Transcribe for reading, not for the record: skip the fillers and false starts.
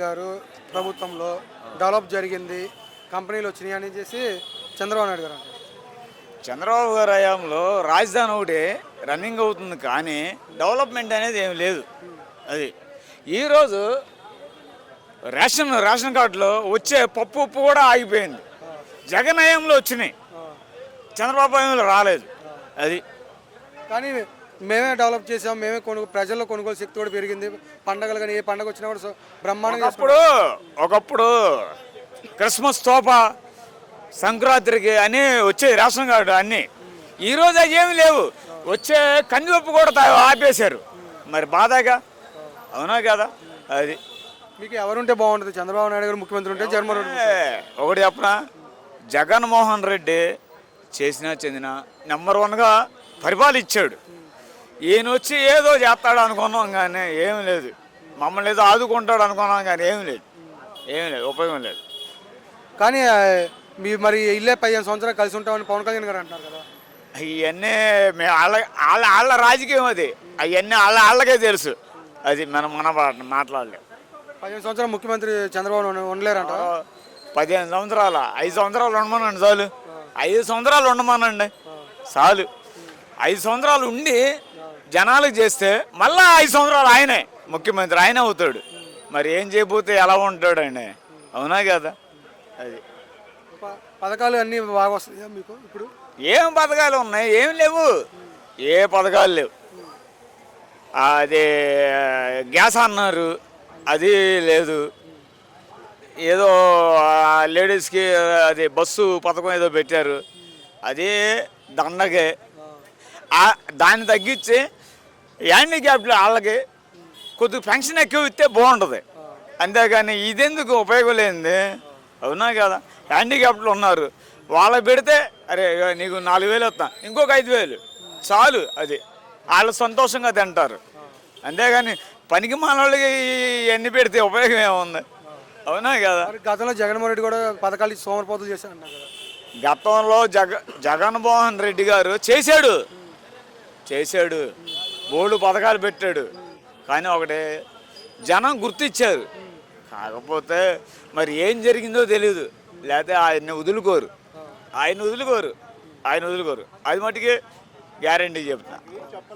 గారు ప్రభుత్వంలో డెవలప్ జరిగింది, కంపెనీలు వచ్చినాయి అని చేసి చంద్రబాబు నాయుడు గారు అంటారు. చంద్రబాబు గారి హయాంలో రాజధాని ఒకటి రన్నింగ్ అవుతుంది కానీ డెవలప్మెంట్ అనేది ఏమి లేదు. అది ఈరోజు రేషన్ కార్డులో వచ్చే పప్పు ఉప్పు కూడా ఆగిపోయింది. జగన్ హయాంలో వచ్చినాయి, చంద్రబాబు హయాంలో రాలేదు. అది కానీ మేమే డెవలప్ చేసాం, మేమే ప్రజల్లో కొనుగోలు శక్తి కూడా పెరిగింది. పండగలు కానీ ఏ పండగ వచ్చినా కూడా బ్రహ్మాండంగా ఒకప్పుడు క్రిస్మస్ తోప సంక్రాంతికి అని వచ్చే రేషన్ కార్డు అన్నీ ఈరోజు అవి ఏమి లేవు. వచ్చే కందిపప్పు కూడా ఆపేశారు. మరి బాధగా అవునా కదా? అది మీకు ఎవరుంటే బాగుంటుంది? చంద్రబాబు నాయుడు గారు ముఖ్యమంత్రి ఉంటే, జగన్మోహన్ రెడ్డి ఒకటి చెప్పనా, జగన్మోహన్ రెడ్డి చేసినా చెందిన నెంబర్ 1గా పరిపాలించాడు. ఈయన వచ్చి ఏదో చేస్తాడు అనుకున్నాం కానీ ఏమి లేదు. మమ్మల్ని ఏదో ఆదుకుంటాడు అనుకున్నాం కానీ ఏమి లేదు, ఉపయోగం లేదు. కానీ మరి ఇల్లే 15 సంవత్సరాలు కలిసి ఉంటామని పవన్ కళ్యాణ్ గారు అంటున్నారు కదా. అవన్నీ వాళ్ళ రాజకీయం, అది అవన్నీ వాళ్ళకే తెలుసు. అది మన మాట్లాడలేం. 15 సంవత్సరాలు ముఖ్యమంత్రి చంద్రబాబు ఉండలేరంట. 15 సంవత్సరాల 5 సంవత్సరాలు ఉండమనండి చాలు. 5 సంవత్సరాలు ఉండమనండి చాలు. 5 సంవత్సరాలు ఉండి జనాలకు చేస్తే మళ్ళా 5 సంవత్సరాలు ఆయనే ముఖ్యమంత్రి, ఆయనే అవుతాడు. మరి ఏం చేయబోతే ఎలా ఉంటాడు ఆయన? అవునా కదా? అది పథకాలు అన్నీ బాగా వస్తాయా మీకు? ఇప్పుడు ఏం పథకాలు ఉన్నాయి? ఏం లేవు, ఏ పథకాలు లేవు. అది గ్యాస్ అన్నారు, అది లేదు. ఏదో లేడీస్కి అది బస్సు పథకం ఏదో పెట్టారు, అది దండగే. దాన్ని తగ్గించి హ్యాండిక్యాప్లు వాళ్ళకి కొద్దిగా పెన్షన్ ఎక్కువ ఇస్తే బాగుంటుంది. అంతేగాని ఇదెందుకు ఉపయోగం లేనిది? అవునా కదా? హ్యాండిక్యాప్లు ఉన్నారు, వాళ్ళకి పెడితే అరే నీకు 4,000 వస్తా, ఇంకొక 5,000 చాలు. అది వాళ్ళు సంతోషంగా తింటారు. అంతేగాని పనికి మానవాళ్ళకి ఎన్ని పెడితే ఉపయోగం ఏముంది? అవునా కదా? గతంలో జగన్మోహన్ రెడ్డి కూడా పథకాలు ఇచ్చి సోమరిపోతులు చేశారంట కదా. గతంలో జగన్మోహన్ రెడ్డి గారు చేశాడు, బోర్డు పథకాలు పెట్టాడు. కానీ ఒకటి జనం గుర్తించారు. కాకపోతే మరి ఏం జరిగిందో తెలియదు. లేకపోతే ఆయన వదులుకోరు. అది మటుకి గ్యారంటీ చెప్తున్నా.